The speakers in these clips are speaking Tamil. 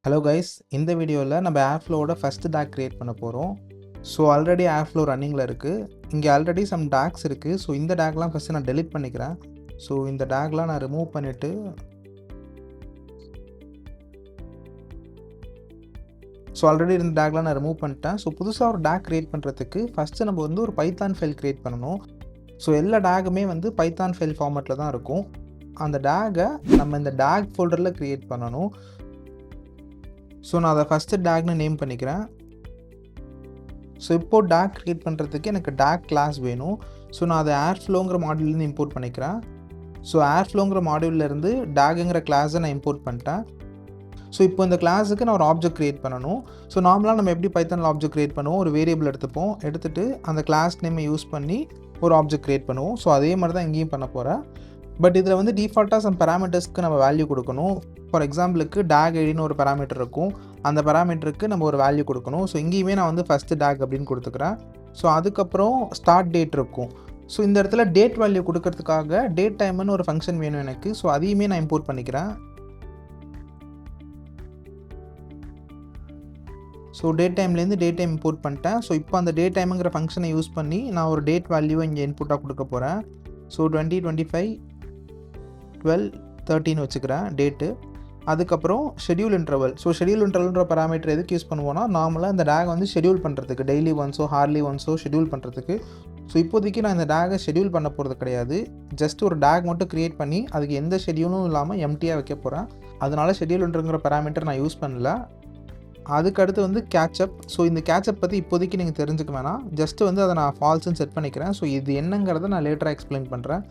ஹலோ கைஸ், இந்த வீடியோவில் நம்ம ஏர்ஃப்ளோவோட ஃபஸ்ட்டு டேக் க்ரியேட் பண்ண போகிறோம். ஸோ ஆல்ரெடி ஏர்ஃப்ளோ ரன்னிங்கில் இருக்குது. இங்கே ஆல்ரெடி சம் டேக்ஸ் இருக்குது. ஸோ இந்த டேக்லாம் ஃபஸ்ட்டு நான் டெலிட் பண்ணிக்கிறேன். ஸோ இந்த டேக்லாம் நான் ரிமூவ் பண்ணிவிட்டு ஆல்ரெடி இருந்த டேக்லாம் நான் ரிமூவ் பண்ணிட்டேன். ஸோ புதுசாக ஒரு டேக் க்ரியேட் பண்ணுறதுக்கு ஃபஸ்ட்டு நம்ம ஒரு பைத்தான் ஃபைல் க்ரியேட் பண்ணணும். ஸோ எல்லா டேக்குமே பைத்தான் ஃபைல் ஃபார்மேட்டில் தான் இருக்கும். அந்த டேகை நம்ம இந்த டேக் ஃபோல்டரில் க்ரியேட் பண்ணணும். ஸோ நான் அதை ஃபஸ்ட்டு டேக்னு நேம் பண்ணிக்கிறேன். ஸோ இப்போது டேக் க்ரியேட் பண்ணுறதுக்கு எனக்கு டேக் கிளாஸ் வேணும். ஸோ நான் அதை ஏர்ஃப்ளோங்கிற மாடியூல்லேருந்து இம்போர்ட் பண்ணிக்கிறேன். ஸோ ஏர்ஃப்ளோங்கிற மாடியூல்லேருந்து டேக்குங்கிற கிளாஸை நான் இம்போர்ட் பண்ணிட்டேன். ஸோ இப்போ இந்த கிளாஸுக்கு நான் ஒரு ஆப்ஜெக்ட் க்ரியேட் பண்ணணும். ஸோ நார்மலாக நம்ம எப்படி பைத்தானில் ஆப்ஜெக்ட் க்ரியேட் பண்ணுவோம், ஒரு வேரியபிள் எடுத்துகிட்டு அந்த கிளாஸ் நேமை யூஸ் பண்ணி ஒரு ஆப்ஜெக்ட் க்ரியேட் பண்ணுவோம். ஸோ அதே மாதிரி தான் இங்கேயும் பண்ண போகிறேன். பட் இதில் டிஃபால்ட்டாக சம் பேராமீட்டர்ஸ்க்கு நம்ம வேல்யூ கொடுக்கணும். ஃபார் எக்ஸாம்பிளுக்கு டேக் ஐடின்னு ஒரு பேராமீட்டர் இருக்கும். அந்த பேராமீட்டருக்கு நம்ம ஒரு வேல்யூ கொடுக்கணும். ஸோ இங்கேயுமே நான் ஃபஸ்ட்டு டேக் அப்படின்னு கொடுத்துக்கிறேன். ஸோ அதுக்கப்புறம் ஸ்டார்ட் டேட் இருக்கும். ஸோ இந்த இடத்துல டேட் வேல்யூ கொடுக்கறதுக்காக டேட் டைம்னு ஒரு ஃபங்க்ஷன் வேணும் எனக்கு. ஸோ அதையுமே நான் இம்போர்ட் பண்ணிக்கிறேன். ஸோ டேட் டைம்லேருந்து டேட் டைம் இம்போர்ட் பண்ணிட்டேன். ஸோ இப்போ அந்த டேட் டைமுங்கிற ஃபங்க்ஷனை யூஸ் பண்ணி நான் ஒரு டேட் வேல்யூவை இங்கே இன்புட்டாக கொடுக்க போகிறேன். ஸோ 2025 12/13 வச்சுக்கிறேன் டேட்டு. அதுக்கப்புறம் ஷெடியூல் இன்டர்வல். ஸோ ஷெடியூல் இன்டர்வல்ன்ற பேராமீட்டர் எதுக்கு யூஸ் பண்ணுவோன்னா, நார்மலாக இந்த டேக் ஷெடியூல் பண்ணுறதுக்கு, டெய்லி ஒன்ஸோ ஹார்லி ஒன்ஸோ ஷெடியூல் பண்ணுறதுக்கு. ஸோ இப்போதைக்கு நான் இந்த டேகை ஷெடியூல் பண்ண போகிறது கிடையாது. ஜஸ்ட் ஒரு டேக் மட்டும் க்ரியேட் பண்ணி அதுக்கு எந்த ஷெடியூலும் இல்லாமல் எம்டியாக வைக்க போகிறேன். அதனால் ஷெடியூல்ன்றங்கிற பேராமீட்டர் நான் யூஸ் பண்ணல. அதுக்கடுத்து கேட்சப். ஸோ இந்த கேட்சப் பற்றி இப்போதைக்கு நீங்கள் தெரிஞ்சுக்க வேணாம். ஜஸ்ட்டு அதை நான் ஃபால்ஸ்ன்னு செட் பண்ணிக்கிறேன். ஸோ இது என்னங்கிறத நான் லேட்டராக எக்ஸ்பிளைன் பண்ணுறேன்.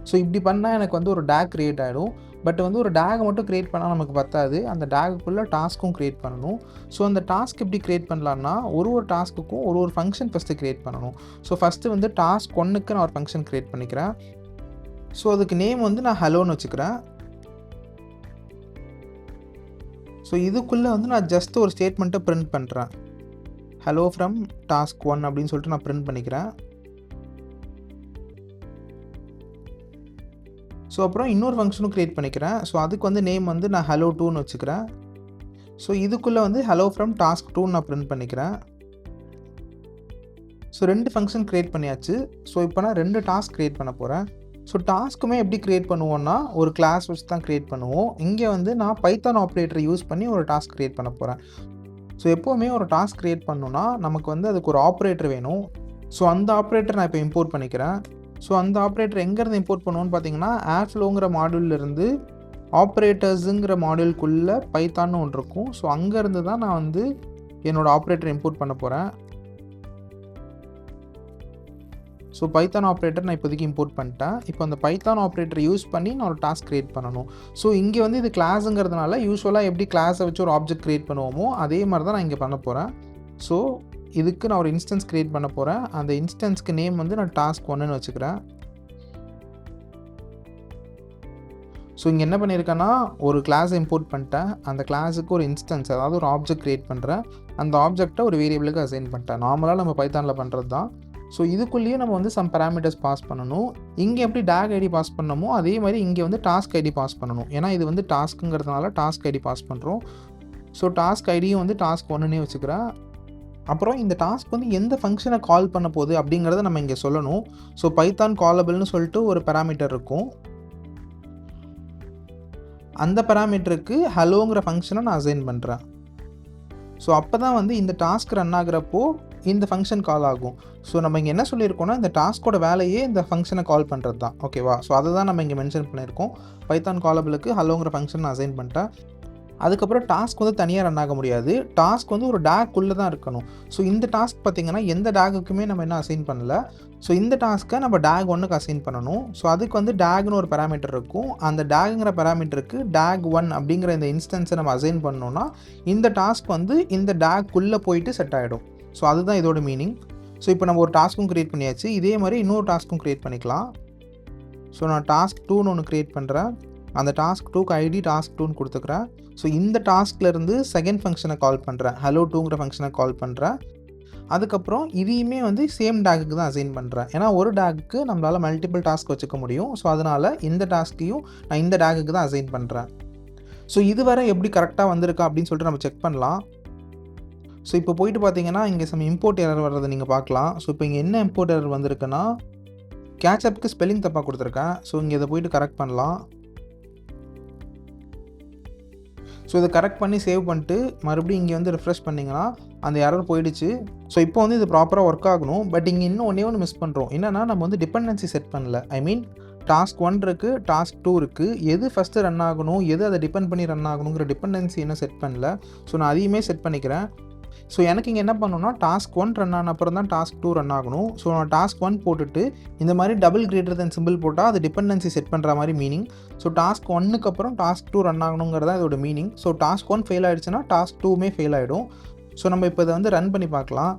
ஸோ இப்படி பண்ணால் எனக்கு ஒரு டேக் க்ரியேட் ஆகிடும். பட் ஒரு டேக் மட்டும் க்ரியேட் பண்ணால் நமக்கு பத்தாது. அந்த டேக்குள்ளே டாஸ்க்கும் க்ரியேட் பண்ணணும். ஸோ அந்த டாஸ்க் எப்படி க்ரியேட் பண்ணலான்னா, ஒரு டாஸ்க்குக்கும் ஒரு ஃபங்க்ஷன் ஃபஸ்ட்டு க்ரியேட் பண்ணணும். ஸோ ஃபஸ்ட்டு டாஸ்க் 1க்கு நான் ஒரு ஃபங்க்ஷன் க்ரியேட் பண்ணிக்கிறேன். ஸோ அதுக்கு நேம் நான் ஹலோன்னு வச்சுக்கிறேன். ஸோ இதுக்குள்ளே நான் ஜஸ்ட் ஒரு ஸ்டேட்மெண்ட்டை பிரிண்ட் பண்ணுறேன். ஹலோ ஃப்ரம் டாஸ்க் 1 அப்படின்னு சொல்லிட்டு நான் பிரிண்ட் பண்ணிக்கிறேன். ஸோ அப்புறம் இன்னொரு ஃபங்க்ஷனும் க்ரியேட் பண்ணிக்கிறேன். ஸோ அதுக்கு நேம் நான் ஹலோ 2ன்னு வச்சுக்கிறேன். ஸோ இதுக்குள்ளே ஹலோ ஃப்ரம் டாஸ்க் 2 நான் பிரிண்ட் பண்ணிக்கிறேன். ஸோ 2 ஃபங்க்ஷன் க்ரியேட் பண்ணியாச்சு. ஸோ இப்போ நான் 2 டாஸ்க் க்ரியேட் பண்ண போகிறேன். ஸோ டாஸ்க்குமே எப்படி க்ரியேட் பண்ணுவோன்னா, ஒரு கிளாஸ் வச்சு தான் க்ரியேட் பண்ணுவோம். இங்கே நான் பைத்தான் ஆப்ரேட்டரை யூஸ் பண்ணி ஒரு டாஸ்க் க்ரியேட் பண்ண போகிறேன். ஸோ எப்போவுமே ஒரு டாஸ்க் க்ரியேட் பண்ணணுன்னா நமக்கு அதுக்கு ஒரு ஆப்ரேட்டர் வேணும். ஸோ அந்த ஆப்ரேட்டர் நான் இப்போ இம்போர்ட் பண்ணிக்கிறேன். ஸோ அந்த ஆப்ரேட்டர் எங்கேருந்து இம்போர்ட் பண்ணுவோன்னு பார்த்தீங்கன்னா, ஏர்ஃப்ளோங்கிற மாடியூல்லேருந்து ஆப்ரேட்டர்ஸுங்கிற மாடியூல்குள்ளே பைத்தான்னு ஒன்று இருக்கும். ஸோ அங்கேருந்து தான் நான் என்னோடய ஆப்ரேட்டர் இம்போர்ட் பண்ண போகிறேன். ஸோ பைத்தான் ஆப்ரேட்டர் நான் இப்போதைக்கு இம்போர்ட் பண்ணிட்டேன். இப்போ அந்த பைத்தான் ஆப்ரேட்டர் யூஸ் பண்ணி நான் ஒரு டாஸ்க் க்ரியேட் பண்ணணும். ஸோ இங்கே இது கிளாஸுங்கிறதுனால யூஸ்வலாக எப்படி கிளாஸை வச்சு ஒரு ஆப்ஜெக்ட் க்ரியேட் பண்ணுவோமோ அதே மாதிரி தான் நான் இங்கே பண்ண போகிறேன். ஸோ இதுக்கு நான் ஒரு இன்ஸ்டன்ஸ் க்ரியேட் பண்ண போகிறேன். அந்த இன்ஸ்டன்ஸ்க்கு நேம் நான் டாஸ்க் 1ன்னு வச்சுக்கிறேன். ஸோ இங்கே என்ன பண்ணியிருக்கேன்னா, ஒரு கிளாஸை இம்போர்ட் பண்ணிட்டேன். அந்த கிளாஸுக்கு ஒரு இன்ஸ்டன்ஸ், அதாவது ஒரு ஆப்ஜெக்ட் க்ரியேட் பண்ணுறேன். அந்த ஆப்ஜெக்டை ஒரு வேரியபிளுக்கு அசைன் பண்ணிட்டேன். நார்மலாக நம்ம பைத்தானில் பண்ணுறது தான். ஸோ இதுக்குள்ளேயே நம்ம சம் பேராமீட்டர்ஸ் பாஸ் பண்ணணும். இங்கே எப்படி டேக் ஐடி பாஸ் பண்ணணுமோ அதே மாதிரி இங்கே டாஸ்க் ஐடி பாஸ் பண்ணணும். ஏன்னா இது டாஸ்க்குங்கிறதுனால டாஸ்க் ஐடி பாஸ் பண்ணுறோம். ஸோ டாஸ்க் ஐடியும் டாஸ்க் 1ன்னே வச்சுக்கிறேன். அப்புறம் இந்த டாஸ்க் எந்த ஃபங்க்ஷனை கால் பண்ண போகுது அப்படிங்கிறத நம்ம இங்கே சொல்லணும். ஸோ பைத்தான் காலபிள்னு சொல்லிட்டு ஒரு பேராமீட்டர் இருக்கும். அந்த பேராமீட்டருக்கு ஹலோங்கிற ஃபங்க்ஷனை நான் அசைன் பண்ணுறேன். ஸோ அப்போ தான் இந்த டாஸ்க் ரன் ஆகிறப்போ இந்த ஃபங்க்ஷன் கால் ஆகும். ஸோ நம்ம இங்கே என்ன சொல்லியிருக்கோம்னா, இந்த டாஸ்கோட வேலையே இந்த ஃபங்க்ஷனை கால் பண்ணுறது தான். ஓகேவா? ஸோ அதை தான் நம்ம இங்கே மென்ஷன் பண்ணியிருக்கோம். பைத்தான் காலபிளுக்கு ஹலோங்கிற ஃபங்க்ஷன் நான் அசைன் பண்ணிட்டேன். அதுக்கப்புறம் டாஸ்க் தனியாக ரன் ஆக முடியாது. டாஸ்க் ஒரு டேக்குள்ளே தான் இருக்கணும். ஸோ இந்த டாஸ்க் பார்த்திங்கன்னா எந்த டேக்குக்குமே நம்ம என்ன அசைன் பண்ணல. ஸோ இந்த டாஸ்க்கை நம்ம டேக் 1க்கு அசைன் பண்ணணும். ஸோ அதுக்கு டேக்னு ஒரு பேராமீட்டர் இருக்கும். அந்த டேக்குங்கிற பேராமீட்டருக்கு டேக் 1 அப்படிங்கிற இந்த இன்ஸ்டன்ஸை நம்ம அசைன் பண்ணோன்னா இந்த டாஸ்க் இந்த டேக்குள்ளே போயிட்டு செட் ஆகிடும். ஸோ அதுதான் இதோட மீனிங். ஸோ இப்போ நம்ம ஒரு டாஸ்க்கும் க்ரியேட் பண்ணியாச்சு. இதே மாதிரி இன்னொரு டாஸ்க்கும் க்ரியேட் பண்ணிக்கலாம். ஸோ நான் டாஸ்க் 2ன்னு ஒன்று க்ரியேட் பண்ணுறேன். அந்த டாஸ்க் 2க்கு ஐடி டாஸ்க் 2ன்னு கொடுத்துக்கிறேன். ஸோ இந்த டாஸ்க்லேருந்து செகண்ட் ஃபங்க்ஷனை கால் பண்ணுறேன். ஹலோ 2ங்கிற ஃபங்க்ஷனை கால் பண்ணுறேன். அதுக்கப்புறம் இதையுமே சேம் டேக்குக்கு தான் அசைன் பண்ணுறேன். ஏன்னா ஒரு டேக்குக்கு நம்மளால் மல்டிபிள் டாஸ்க் வச்சுக்க முடியும். ஸோ அதனால் இந்த டாஸ்க்கையும் நான் இந்த டேக்குக்கு தான் அசைன் பண்ணுறேன். ஸோ இதுவரை எப்படி கரெக்டாக வந்திருக்கா அப்படின்னு சொல்லிட்டு நம்ம செக் பண்ணலாம். ஸோ இப்போ போயிட்டு பார்த்தீங்கன்னா இங்கே சம் இம்போர்ட் எரர் வர்றதை நீங்கள் பார்க்கலாம். ஸோ இப்போ இங்கே என்ன இம்போர்ட் எரர் வந்திருக்குன்னா கேட்சப்க்கு ஸ்பெல்லிங் தப்பாக கொடுத்துருக்கேன். ஸோ இங்கே இதை போயிட்டு கரெக்ட் பண்ணலாம். ஸோ இதை கரெக்ட் பண்ணி சேவ் பண்ணிட்டு மறுபடியும் இங்கே வந்து ரிஃப்ரெஷ் பண்ணிங்கன்னா அந்த எரர் போயிடுச்சு. ஸோ இப்போ வந்து இது ப்ராப்பராக ஒர்க் ஆகணும். பட் இங்கே இன்னும் ஒன்று மிஸ் பண்ணுறோம். என்னென்னா நம்ம வந்து டிபெண்டன்சி செட் பண்ணல. ஐ மீன் டாஸ்க் 1 இருக்குது, டாஸ்க் 2 இருக்குது. எது ஃபஸ்ட்டு ரன் ஆகணும், எது அதை டிபெண்ட் பண்ணி ரன் ஆகணுங்கிற டிபெண்டன்சி இன்னும் செட் பண்ணல. ஸோ நான் அதையுமே செட் பண்ணிக்கிறேன். ஸோ எனக்கு இங்கே என்ன பண்ணணும்னா டாஸ்க் 1 ரன் ஆன அப்புறம் தான் டாஸ்க் 2 ரன் ஆகணும். ஸோ நான் டாஸ்க் 1 போட்டுட்டு இந்த மாதிரி டபுள் கிரேட்டர் தென் சிம்பிள் போட்டால் அது டிபெண்டன்சி செட் பண்ணுற மாதிரி மீனிங். ஸோ டாஸ்க் 1க்கு அப்புறம் டாஸ்க் 2 ரன் ஆகணுங்கிறதா இதோட மீனிங். ஸோ டாஸ்க் 1 ஃபெயில் ஆகிடுச்சுன்னா டாஸ்க் 2மே ஃபெயில் ஆகிடும். ஸோ நம்ம இப்போ இதை வந்து ரன் பண்ணி பார்க்கலாம்.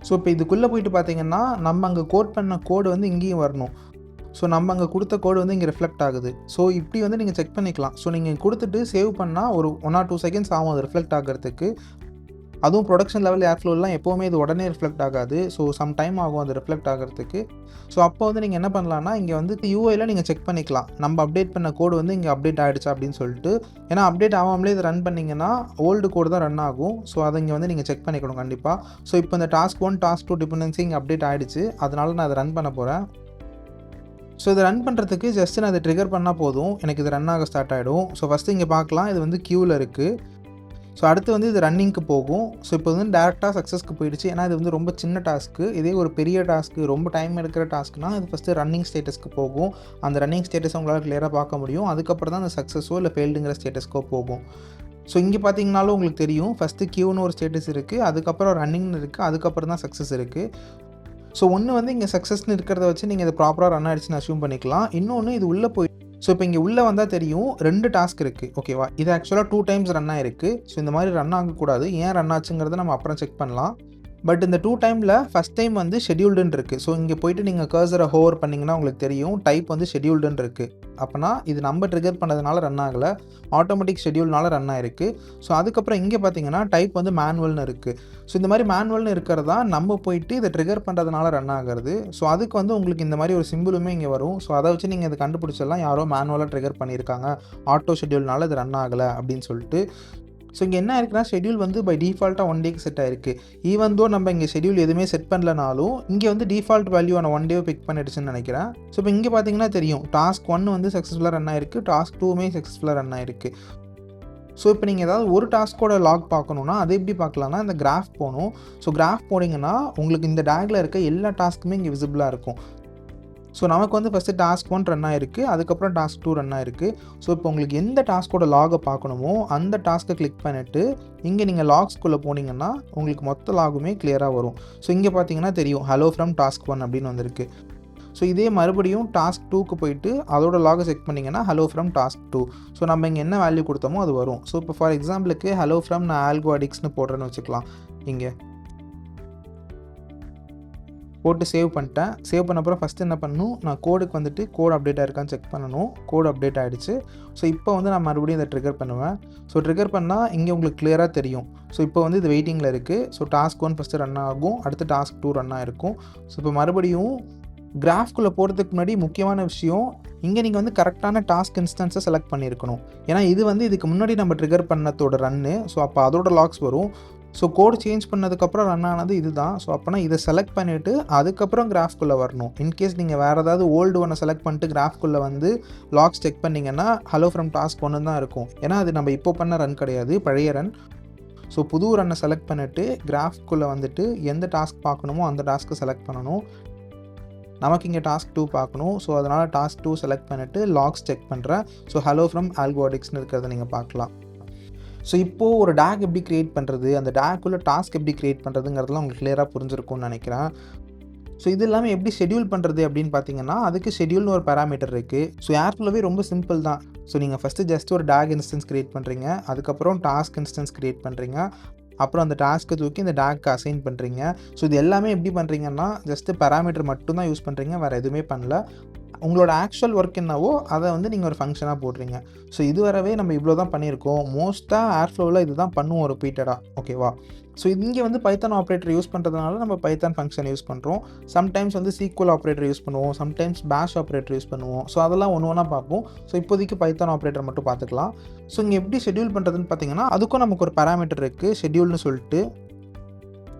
ஸோ இப்போ இதுக்குள்ளே போயிட்டு பார்த்தீங்கன்னா நம்ம அங்கே கோட் பண்ண கோடு வந்து இங்கேயும் வரணும். ஸோ நம்ம அங்கே கொடுத்த கோடு வந்து இங்கே ரிஃப்ளெக்ட் ஆகுது. ஸோ இப்படி வந்து நீங்கள் செக் பண்ணிக்கலாம். ஸோ நீங்கள் கொடுத்துட்டு சேவ் பண்ணால் ஒரு 1 or 2 seconds ஆகும் அது ரிஃப்ளெக்ட் ஆகிறதுக்கு. அதுவும் ப்ரொடக்ஷன் லெவல் ஏர்ஃப்ளோலாம் எப்போவுமே இது உடனே ரிஃப்ளெக்ட் ஆகாது. ஸோ சம் டைம் ஆகும் அது ரிஃப்ளெக்ட் ஆகிறதுக்கு. ஸோ அப்போ வந்து நீங்கள் என்ன பண்ணலான்னா இங்கே வந்து யூஐயில் நீங்கள் செக் பண்ணிக்கலாம். நம்ம அப்டேட் பண்ண கோடு வந்து இங்கே அப்டேட் ஆகிடுச்சா அப்படின்னு சொல்லிட்டு. ஏன்னா அப்டேட் ஆகாமலே இது ரன் பண்ணிங்கன்னா ஓல்டு கோடு தான் ரன் ஆகும். ஸோ அதை இங்கே வந்து நீங்கள் செக் பண்ணிக்கணும் கண்டிப்பாக. ஸோ இப்போ இந்த டாஸ்க் 1 டாஸ்க் 2 டிபெண்டன்சி இங்கே அப்டேட் ஆகிடுச்சு. அதனால நான் அதை ரன் பண்ண போகிறேன். ஸோ இதை ரன் பண்ணுறதுக்கு ஜஸ்ட் நான் இதை ட்ரிகர் பண்ணால் போதும், எனக்கு இது ரன் ஆக ஸ்டார்ட் ஆகிடும். ஸோ ஃபஸ்ட்டு இங்கே பார்க்கலாம் இது வந்து க்யூவில் இருக்குது. ஸோ அடுத்து வந்து இது ரன்னிங்க்கு போகும். ஸோ இப்போ வந்து டேரெக்டாக சக்ஸஸ்க்கு போயிடுச்சு. ஏன்னா இது வந்து ரொம்ப சின்ன டாஸ்க்கு. இதே ஒரு பெரிய டாஸ்க்கு, ரொம்ப டைம் எடுக்கிற டாஸ்க்குனா இது ஃபஸ்ட்டு ரன்னிங் ஸ்டேட்டஸ்க்கு போகும். அந்த ரன்னிங் ஸ்டேட்டஸ் உங்களால் கிளியராக பார்க்க முடியும். அதுக்கப்புறம் தான் அந்த சக்ஸஸோ இல்லை ஃபெயில்டுங்கிற ஸ்டேட்டஸ்க்கோ போகும். ஸோ இங்கே பார்த்தீங்கனாலும் உங்களுக்கு தெரியும் ஃபஸ்ட்டு க்யூன்னு ஒரு ஸ்டேட்டஸ் இருக்குது, அதுக்கப்புறம் ரன்னிங்னு இருக்குது, அதுக்கப்புறம் தான் சக்ஸஸ் இருக்குது. ஸோ ஒன்று வந்து இங்கே சக்ஸஸ்ன்னு இருக்கிறத வச்சு நீங்கள் இதை ப்ராப்பராக ரன் ஆகிடுச்சுன்னு அஸ்யூம் பண்ணிக்கலாம். இன்னொன்று இது உள்ளே போய் ஸோ இப்போ இங்கே உள்ளே வந்தால் தெரியும் 2 டாஸ்க் இருக்குது. ஓகேவா, இது ஆக்சுவலாக 2 times ரன் ஆகிருக்கு. ஸோ இந்த மாதிரி ரன் ஆகக்கூடாது. ஏன் ரன் ஆச்சுங்கிறத நம்ம அப்புறம் செக் பண்ணலாம். பட் இந்த 2 timeல ஃபஸ்ட் டைம் வந்து ஷெட்யூல்டுன்னு இருக்குது. ஸோ இங்கே போய்ட்டு நீங்கள் கர்சரை ஹோவர் பண்ணிங்கன்னா உங்களுக்கு தெரியும் டைப் வந்து ஷெட்யூல்டுன்னு இருக்குது. அப்போனா இது நம்ம ட்ரிகர் பண்ணதுனால ரன் ஆகலை, ஆட்டோமேட்டிக் ஷெட்யூல்னால ரன் ஆகிருக்கு. ஸோ அதுக்கப்புறம் இங்கே பார்த்தீங்கன்னா டைப் வந்து மேனுவல்னு இருக்குது. ஸோ இந்த மாதிரி மேனுவல்னு இருக்கிறதா நம்ம போயிட்டு இதை ட்ரிகர் பண்ணுறதுனால ரன் ஆகிறது. ஸோ அதுக்கு வந்து உங்களுக்கு இந்த மாதிரி ஒரு சிம்பிளுமே இங்கே வரும். ஸோ அதை வச்சு நீங்கள் இதை கண்டுபிடிச்சலாம் யாரோ மேனுவலாக ட்ரிகர் பண்ணியிருக்காங்க, ஆட்டோ ஷெட்யூல்னால இது ரன் ஆகலை அப்படின்னு சொல்லிட்டு. ஸோ இங்கே என்ன இருக்குன்னா ஷெட்யூல் வந்து பை டிஃபால்ட்டாக 1 டேக்கு செட் ஆயிருக்கு. ஈவன் தோ நம்ம இங்கே ஷெட்யூல் எதுவுமே செட் பண்ணலனாலும் இங்கே வந்து டிஃபால்ட் வேல்யூவான 1 டே பிக் பண்ணிடுச்சுன்னு நினைக்கிறேன். ஸோ இப்போ இங்கே பார்த்தீங்கன்னா தெரியும் டாஸ்க் 1 வந்து சக்ஸஸ்ஃபுல்லாக ரன் ஆயிருக்கு, டாஸ்க் 2மே சக்ஸஸ்ஃபுல்லாக ரன் ஆயிருக்கு. ஸோ இப்போ நீங்கள் ஏதாவது ஒரு டாஸ்க்கோட லாக் பார்க்கணுன்னா அதை எப்படி பார்க்கலாம்னா இந்த கிராஃப் போகணும். ஸோ கிராஃப் போனீங்கன்னா உங்களுக்கு இந்த டேக்கில் இருக்க எல்லா டாஸ்க்குமே இங்கே விசிபிளாக இருக்கும். ஸோ நமக்கு வந்து ஃபஸ்ட்டு டாஸ்க் 1 ரன் ஆகிருக்கு, அதுக்கப்புறம் டாஸ்க் 2 ரன் ஆகிருக்கு. ஸோ இப்போ உங்களுக்கு எந்த டாஸ்க்கோட லாகை பார்க்கணுமோ அந்த டாஸ்க்கை கிளிக் பண்ணிவிட்டு இங்கே நீங்கள் லாக்ஸ்குள்ளே போனீங்கன்னா உங்களுக்கு மொத்த லாகுமே கிளியராக வரும். ஸோ இங்கே பார்த்தீங்கன்னா தெரியும் ஹலோ ஃப்ரம் டாஸ்க் 1 அப்படின்னு வந்திருக்கு. ஸோ இதே மறுபடியும் டாஸ்க் 2க்கு போயிட்டு அதோட லாகை செக் பண்ணிங்கன்னா ஹலோ ஃப்ரம் டாஸ்க் 2. ஸோ நம்ம இங்கே என்ன வேல்யூ கொடுத்தோமோ அது வரும். ஸோ இப்போ ஃபார் எக்ஸாம்பிளுக்கு ஹலோ ஃப்ரம் நான் ஆல்கோ அடிக்ட்ஸ்னு போடுறேன்னு வச்சுக்கலாம். இங்கே போட்டு சேவ் பண்ணிட்டேன். சேவ் பண்ண அப்புறம் ஃபஸ்ட்டு என்ன பண்ணணும், நான் கோடுக்கு வந்துட்டு கோடு அப்டேட் ஆகிருக்கான்னு செக் பண்ணணும். கோடு அப்டேட் ஆகிடுச்சு. ஸோ இப்போ வந்து நான் மறுபடியும் இதை ட்ரிகர் பண்ணுவேன். ஸோ ட்ரிகர் பண்ணால் இங்கே உங்களுக்கு கிளியராக தெரியும். ஸோ இப்போ வந்து இது வெயிட்டிங்கில் இருக்குது. ஸோ டாஸ்க் 1 ஃபஸ்ட்டு ரன் ஆகும், அடுத்து டாஸ்க் 2 ரன் ஆகிருக்கும். ஸோ இப்போ மறுபடியும் கிராஃப்குள்ளே போகிறதுக்கு முன்னாடி முக்கியமான விஷயம், இங்கே நீங்கள் வந்து கரெக்டான டாஸ்க் இன்ஸ்டன்ஸை செலக்ட் பண்ணியிருக்கணும். ஏன்னா இது வந்து இதுக்கு முன்னாடி நம்ம ட்ரிகர் பண்ணதோட ரன்னு. ஸோ அப்போ அதோட லாக்ஸ் வரும். ஸோ கோடு சேஞ்ச் பண்ணதுக்கப்புறம் ரன் ஆனது இது தான். ஸோ அப்போனா இதை செலக்ட் பண்ணிவிட்டு அதுக்கப்புறம் கிராஃப்குள்ளே வரணும். இன்கேஸ் நீங்கள் வேறு ஏதாவது ஓல்டு ஒன்றை செலக்ட் பண்ணிட்டு கிராஃப்குள்ளே வந்து லாக்ஸ் செக் பண்ணிங்கன்னா ஹலோ ஃப்ரம் டாஸ்க் 1 தான் இருக்கும். ஏன்னா அது நம்ம இப்போ பண்ண ரன் கிடையாது, பழைய ரன். ஸோ புது ரன்னை செலக்ட் பண்ணிவிட்டு கிராஃப்குள்ளே வந்துட்டு எந்த டாஸ்க் பார்க்கணுமோ அந்த டாஸ்க்கை செலக்ட் பண்ணணும். நமக்கு இங்கே டாஸ்க் 2 பார்க்கணும். ஸோ அதனால் டாஸ்க் 2 செலக்ட் பண்ணிவிட்டு லாக்ஸ் செக் பண்ணுறேன். ஸோ ஹலோ ஃப்ரம் ஆல்கோ அடிக்ட்ஸ்னு இருக்கிறத நீங்கள் பார்க்கலாம். ஸோ இப்போது ஒரு டேக் எப்படி க்ரியேட் பண்ணுறது, அந்த டேக்குள்ளே டாஸ்க் எப்படி க்ரியேட் பண்ணுறதுங்கிறதுலாம் உங்களுக்கு கிளியராக புரிஞ்சிருக்கும்னு நினைக்கிறேன். ஸோ இது எல்லாமே எப்படி ஷெட்யூல் பண்ணுறது அப்படின்னு பார்த்தீங்கன்னா அதுக்கு ஷெட்யூல்னு ஒரு பேராமீட்டர் இருக்குது. ஸோ ஏர்ஃப்ளோவே ரொம்ப சிம்பிள் தான். ஸோ நீங்கள் ஃபஸ்ட்டு ஜஸ்ட் ஒரு டேக் இன்ஸ்டன்ஸ் க்ரியேட் பண்ணுறீங்க, அதுக்கப்புறம் டாஸ்க் இன்ஸ்டன்ஸ் க்ரியேட் பண்ணுறீங்க, அப்புறம் அந்த டாஸ்க்கை தூக்கி இந்த டேக்கு அசைன் பண்ணுறீங்க. ஸோ இது எல்லாமே எப்படி பண்ணுறீங்கன்னா ஜஸ்ட்டு பேராமீட்டர் மட்டும் தான் யூஸ் பண்ணுறீங்க, வேறு எதுவுமே பண்ணல. உங்களோட ஆக்சுவல் ஒர்க் என்னவோ அதை வந்து நீங்கள் ஒரு ஃபங்க்ஷனாக போடுறீங்க. ஸோ இதுவரவே நம்ம இவ்வளோ தான் பண்ணியிருக்கோம். மோஸ்ட்டாக ஏர்ஃப்ளோவில் இது தான் பண்ணுவோம் ரிப்பீட்டடாக. ஓகேவா? ஸோ இங்கே வந்து பைத்தான் ஆப்ரேட்டர் யூஸ் பண்ணுறதுனால நம்ம பைத்தான் ஃபங்க்ஷன் யூஸ் பண்ணுறோம். சம்டைம்ஸ் வந்து சீக்வல் ஆப்ரேட்டர் யூஸ் பண்ணுவோம். சம்டைம்ஸ் பேஷ் ஆப்ரேட்டர் யூஸ் பண்ணுவோம். ஸோ அதெல்லாம் ஒன்று ஒன்றா பார்ப்போம். ஸோ இப்போதைக்கு பைத்தான் ஆப்ரேட்டர் மட்டும் பார்த்துக்கலாம். ஸோ இங்கே எப்படி ஷெட்யூல் பண்ணுறதுன்னு பார்த்தீங்கன்னா, அதுக்கும் நமக்கு ஒரு பேராமீட்டர் இருக்குது, ஷெட்யூல்னு சொல்லிட்டு.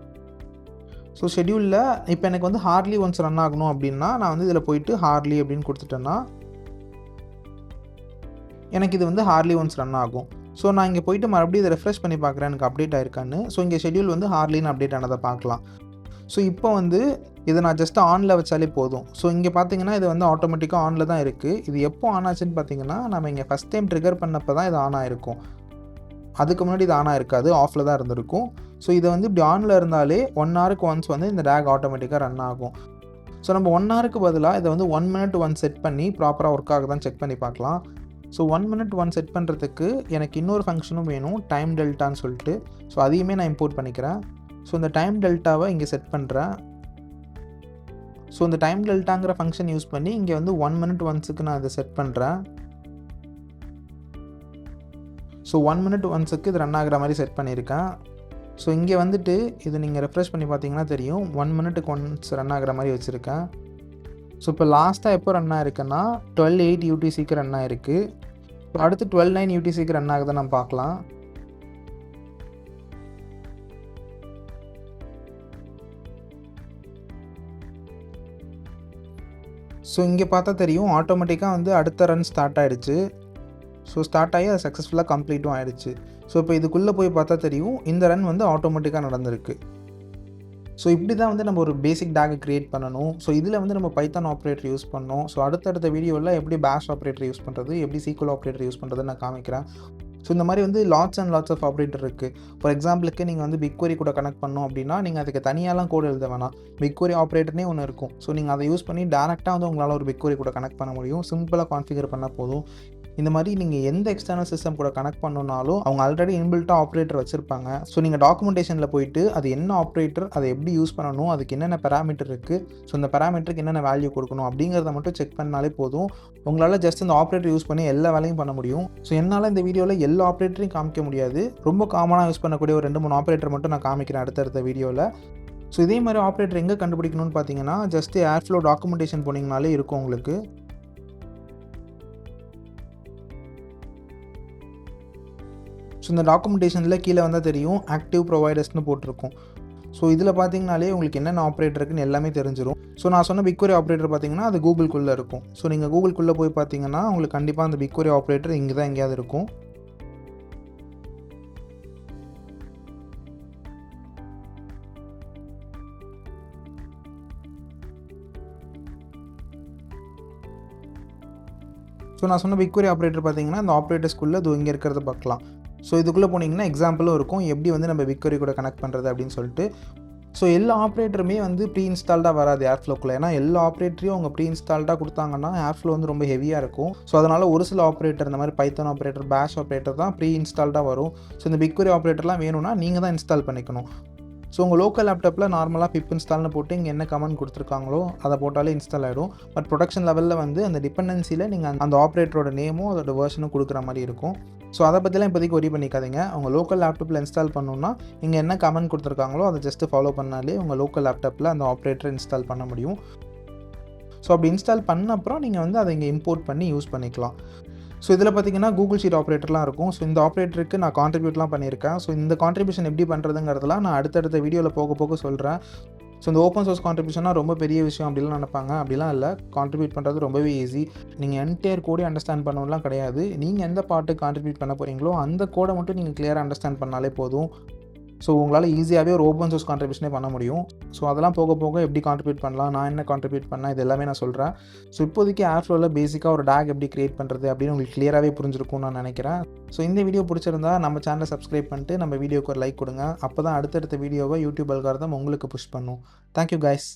ஸோ ஷெட்யூலில் இப்போ எனக்கு வந்து ஹார்ட்லி ஒன்ஸ் ரன் ஆகணும் அப்படின்னா, நான் வந்து இதில் போயிட்டு ஹார்ட்லி அப்படின்னு கொடுத்துட்டேன்னா எனக்கு இது வந்து ஹார்ட்லி ஒன்ஸ் ரன் ஆகும். ஸோ நான் இங்கே போயிட்டு மறுபடியும் இதை ரெஃப்ரெஷ் பண்ணி பார்க்குறேன் எனக்கு அப்டேட் ஆயிருக்கான்னு. ஸோ இங்கே ஷெட்யூல் வந்து ஹார்ட்லின்னு அப்டேட் ஆனதை பார்க்கலாம். ஸோ இப்போ வந்து இதை நான் ஜஸ்ட் ஆனில் வச்சாலே போதும். ஸோ இங்கே பார்த்தீங்கன்னா இது வந்து ஆட்டோமேட்டிக்காக ஆனில் தான் இருக்குது. இது எப்போ ஆன் ஆச்சுன்னு பார்த்தீங்கன்னா, நம்ம இங்கே ஃபஸ்ட் டைம் ட்ரிகர் பண்ணப்போ தான் இது ஆன் ஆகிருக்கும். அதுக்கு முன்னாடி இது ஆன் ஆகிருக்காது, ஆஃபில் தான் இருந்திருக்கும். ஸோ இதை வந்து இப்படி ஆனில் இருந்தாலே 1 ஹவருக்கு ஒன்ஸ் வந்து இந்த டேக் ஆட்டோமேட்டிக்காக ரன் ஆகும். ஸோ நம்ம 1 ஹவருக்கு பதிலாக இதை வந்து 1 மினிட் ஒன்ஸ் செட் பண்ணி ப்ராப்பராக ஒர்க் ஆகுதான்னு செக் பண்ணி பார்க்கலாம். ஸோ 1 மினிட் ஒன்ஸ் செட் பண்ணுறதுக்கு எனக்கு இன்னொரு ஃபங்க்ஷனும் வேணும், டைம் டெல்டான்னு சொல்லிட்டு. ஸோ அதையுமே நான் இம்போர்ட் பண்ணிக்கிறேன். ஸோ இந்த டைம் டெல்டாவை இங்கே செட் பண்ணுறேன். ஸோ இந்த டைம் டெல்டாங்கிற ஃபங்க்ஷன் யூஸ் பண்ணி இங்கே வந்து 1 மினிட் ஒன்ஸுக்கு நான் இதை செட் பண்ணுறேன். ஸோ 1 மினிட் ஒன்ஸுக்கு இது ரன் ஆகிற மாதிரி செட் பண்ணியிருக்கேன். ஸோ இங்கே வந்துட்டு இது நீங்கள் ரெஃப்ரெஷ் பண்ணி பார்த்தீங்கன்னா தெரியும், 1 மினிட்டுக்கு ஒன்ஸ் ரன் ஆகிற மாதிரி வச்சுருக்கேன். ஸோ இப்போ லாஸ்ட்டாக எப்போ ரன் ஆகிருக்குன்னா 12:08 UTCக்கு ரன் ஆகிருக்கு. இப்போ அடுத்து 12:09 UTCக்கு ரன் ஆகுதுன்னு நம்ம பார்க்கலாம். ஸோ இங்கே பார்த்தா தெரியும் ஆட்டோமேட்டிக்காக வந்து அடுத்த ரன் ஸ்டார்ட் ஆகிடுச்சு. ஸோ ஸ்டார்ட் ஆகி அது சக்ஸஸ்ஃபுல்லாக கம்ப்ளீட்டும் ஆகிடுச்சு. ஸோ இப்போ இதுக்குள்ளே போய் பார்த்தா தெரியும் இந்த ரன் வந்து ஆட்டோமேட்டிக்காக நடந்திருக்கு. ஸோ இப்படி தான் வந்து நம்ம ஒரு பேசிக் டேகை க்ரியேட் பண்ணணும். ஸோ இதில் வந்து நம்ம பைத்தான் ஆப்ரேட்டர் யூஸ் பண்ணோம். ஸோ அடுத்தடுத்த வீடியோவில் எப்படி பேஷ் ஆப்ரேட்டர் யூஸ் பண்ணுறது, எப்படி சீக்வல் ஆப்ரேட்டர் யூஸ் பண்ணுறதுன்னு நான் காமிக்கிறேன். ஸோ இந்த மாதிரி வந்து lots and lots of operator இருக்குது. ஃபார் எக்ஸாம்பிளுக்கு நீங்கள் வந்து பிக்வரி கூட கனெக்ட் பண்ணோம் அப்படின்னா, நீங்கள் அதுக்கு தனியாலாம் கோட் எழுத வேணாம். பிக்வரி ஆப்ரேட்டர்னே ஒன்று இருக்கும். ஸோ நீங்கள் அதை யூஸ் பண்ணி டேரெக்டாக வந்து உங்களால் ஒரு பிக்வரி கூட கனெக்ட் பண்ண முடியும். சிம்பிளாக கான்ஃபிகர் பண்ணால் போதும். இந்த மாதிரி நீங்கள் எந்த எக்ஸ்டர்னல் சிஸ்டம் கூட கனெக்ட் பண்ணணுன்னாலும் அவங்க ஆல்ரெடி இன்பில்ட்டாக ஆப்ரேட்டர் வச்சுருப்பாங்க. ஸோ நீங்கள் டாக்குமெண்டேஷனில் போயிட்டு அது என்ன ஆப்ரேட்டர், அதை எப்படி யூஸ் பண்ணணும், அதுக்கு என்னென்ன பேராமீட்டர் இருக்குது, ஸோ இந்த பேராமீட்டருக்கு என்னென்ன வேல்யூ கொடுக்கணும் அப்படிங்கிறத மட்டும் செக் பண்ணாலே போதும். உங்களால் ஜஸ்ட் இந்த ஆப்ரேட்டர் யூஸ் பண்ணி எல்லா வேலையும் பண்ண முடியும். ஸோ என்னால் இந்த வீடியோவில் எல்லா ஆப்ரேட்டரையும் காமிக்க முடியாது. ரொம்ப காமனாக யூஸ் பண்ணக்கூடிய ஒரு 2-3 ஆப்ரேட்டர் மட்டும் நான் காமிக்கிறேன் அடுத்தடுத்த வீடியோவில். ஸோ இதே மாதிரி ஆப்ரேட்டர் எங்கே கண்டுபிடிக்கணும்னு பார்த்தீங்கன்னா, ஜஸ்ட் ஏர்ஃப்ளோ டாக்குமெண்டேஷன் போனீங்கனாலே இருக்கும் உங்களுக்கு. ஸோ இந்த டாக்குமெண்டேஷனில் கீழே வந்தால் தெரியும் ஆக்டிவ் ப்ரொவைடர்ஸ்னு போட்டிருக்கும். ஸோ இதில் பார்த்தீங்கனாலே உங்களுக்கு என்னென்ன ஆப்ரேட்டர் இருக்குன்னு எல்லாமே தெரிஞ்சிடும். ஸோ நான் சொன்ன பிக்வரி ஆப்ரேட்டர் பார்த்தீங்கன்னா அது கூகுள்குள்ளே இருக்கும். ஸோ நீங்கள் கூகுள்குள்ளே போய் பார்த்தீங்கன்னா உங்களுக்கு கண்டிப்பாக அந்த பிக்வரி ஆப்ரேட்டர் இங்கே தான் எங்கேயாவது இருக்கும். ஸோ நான் சொன்ன பிக்வரி ஆப்ரேட்டர் பார்த்தீங்கன்னா இந்த ஆப்ரேட்டர்ஸ்குள்ளே இது இங்கே இருக்கிறத பார்க்கலாம். ஸோ இதுக்குள்ளே போனீங்கன்னா எக்ஸாம்பிளும் இருக்கும் எப்படி வந்து நம்ம பிக்வரி கூட கனெக்ட் பண்ணுறது அப்படின்னு சொல்லிட்டு. ஸோ எல்லா ஆப்ரேட்டருமே வந்து ப்ரீ இன்ஸ்டால்டாக வராது ஏர்ஃப்ளோக்குள்ளே. ஏன்னா எல்லா ஆப்ரேட்டரையும் அவங்க ப்ரீ இன்ஸ்டால்டாக கொடுத்தாங்கன்னா ஏர்ஃப்ளோ வந்து ரொம்ப ஹெவியாக இருக்கும். ஸோ அதனால் ஒரு சில ஆப்ரேட்டர் இந்த மாதிரி பைத்தான் ஆப்ரேட்டர், பேஷ் ஆப்ரேட்டர் தான் ப்ரீ இன்ஸ்டால்டாக வரும். ஸோ இந்த பிக்வரி ஆப்ரேட்டர்லாம் வேணும்னா நீங்கள் தான் இன்ஸ்டால் பண்ணிக்கணும். ஸோ உங்கள் லோக்கல் லேப்டாப்பில் நார்மலாக பிப் இன்ஸ்டால்னு போட்டு இங்கே என்ன கமெண்ட் கொடுத்துருக்காங்களோ அதை போட்டாலே இன்ஸ்டால் ஆகிடும். பட் ப்ரொடக்ஷன் லெவலில் வந்து அந்த டிபெண்டன்சியில் நீங்கள் அந்த ஆப்ரேட்டரோட நேமும் அதோட வெர்ஷனும் கொடுக்குற மாதிரி இருக்கும். ஸோ அதை பற்றிலாம் இப்போதைக்கு ஒரி பண்ணிக்காதீங்க. உங்கள் லோக்கல் லேப்டாப்பில் இன்ஸ்டால் பண்ணணுன்னா இங்கே என்ன கமெண்ட் கொடுத்துருக்காங்களோ அதை ஜஸ்ட்டு ஃபாலோ பண்ணாலே உங்கள் லோக்கல் லேப்டாப்பில் அந்த ஆப்ரேட்டரை இன்ஸ்டால் பண்ண முடியும். ஸோ அப்படி இன்ஸ்டால் பண்ண அப்புறம் நீங்கள் வந்து அதை இங்கே இம்போர்ட் பண்ணி யூஸ் பண்ணிக்கலாம். ஸோ இதில் பார்த்தீங்கன்னா கூகுள் ஷீட் ஆப்ரேட்டர்லாம் இருக்கும். ஸோ இந்த ஆப்ரேட்டருக்கு நான் கான்ட்ரிபியூட்லாம் பண்ணியிருக்கேன். ஸோ இந்த கான்ட்ரிபியூஷன் எப்படி பண்ணுறதுங்கிறதுலாம் நான் அடுத்தடுத்த வீடியோவில் போக போக சொல்கிறேன். ஸோ இந்த ஓப்பன் சோர்ஸ் கான்ட்ரிபியூஷனாக ரொம்ப பெரிய விஷயம் அப்படிலாம் நினைப்பாங்க. அப்படிலாம் இல்லை, கான்ட்ரிபியூட் பண்ணுறது ரொம்பவே ஈஸி. நீங்கள் என்டையர் கோடே அண்டர்ஸ்டாண்ட் பண்ணணும்லாம் கிடையாது. நீங்கள் எந்த பாட்டுக்கு கான்ட்ரிபியூட் பண்ண போகிறீங்களோ அந்த கோடை மட்டும் நீங்கள் கிளியராக அண்டர்ஸ்டாண்ட் பண்ணாலே போதும். ஸோ உங்களால் ஈஸியாகவே ஒரு ஓப்பன் சோர்ஸ் கான்ட்ரிபியூஷனே பண்ண முடியும். ஸோ அதெல்லாம் போக போக எப்படி கான்ட்ரிபியூட் பண்ணலாம், நான் என்ன கான்ட்ரிபியூட் பண்ணேன், இது எல்லாமே நான் சொல்கிறேன். ஸோ இப்போதைக்கு ஏர்ஃப்ளோவில் பேசிக்காக ஒரு டேக் எப்படி க்ரியேட் பண்ணுறது அப்படின்னு உங்களுக்கு கிளியராகவே புரிஞ்சிருக்கும்னு நான் நினைக்கிறேன். ஸோ இந்த வீடியோ பிடிச்சிருந்தா நம்ம சேனலை சப்ஸ்கிரைப் பண்ணிட்டு நம்ம வீடியோக்கு ஒரு லைக் கொடுங்க. அப்போ தான் அடுத்தடுத்த வீடியோவை யூடியூப் அல்காரிதம் உங்களுக்கு புஷ் பண்ணும். Thank you guys.